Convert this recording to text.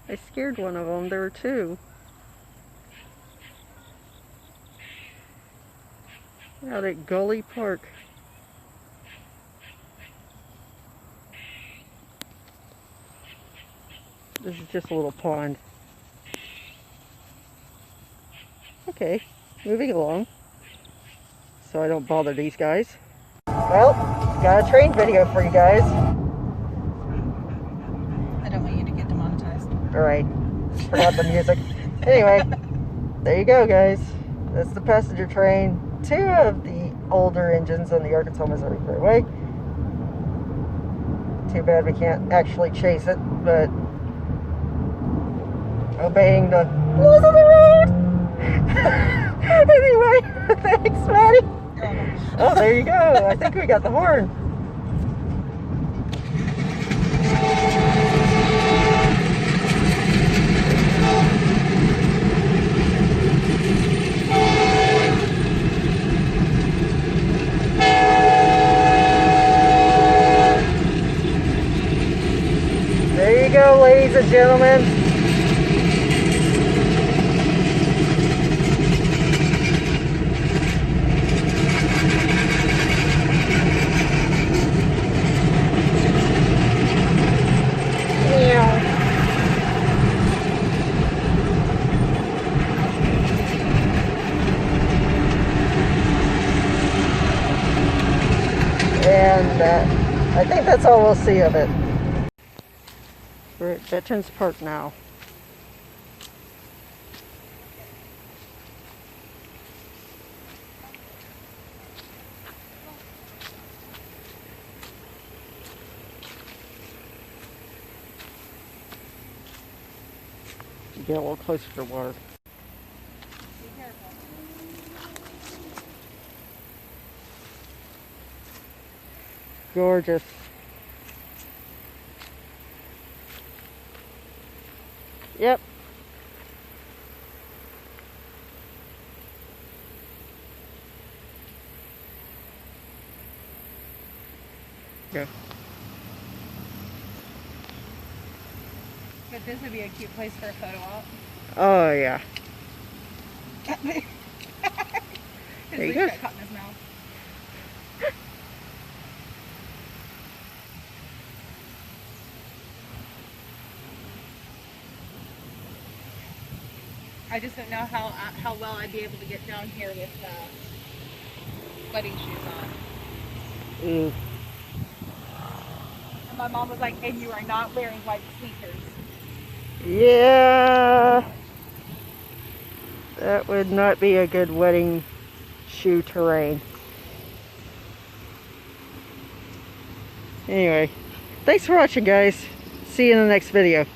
I scared one of them. There were two. Out at Gully Park. This is just a little pond. Okay, moving along so I don't bother these guys. Well, got a train video for you guys. I don't want you to get demonetized. Alright, forgot the music. Anyway, there you go, guys. That's the passenger train. Two of the older engines on the Arkansas-Missouri Freeway. Too bad we can't actually chase it, but obeying the rules of the road. Anyway, thanks, Maddie. Oh, there you go. I think we got the horn. There you go, ladies and gentlemen. And I think that's all we'll see of it. We're at Veterans Park now. Get a little closer to water. Be careful. Gorgeous. Yep. Go. But this would be a cute place for a photo op. Oh yeah. His There you leaf go. got caught in his mouth. I just don't know how well I'd be able to get down here with wedding shoes on. Mm. And my mom was like, "And you are not wearing white sneakers." Yeah. That would not be a good wedding shoe terrain. Anyway, thanks for watching, guys. See you in the next video.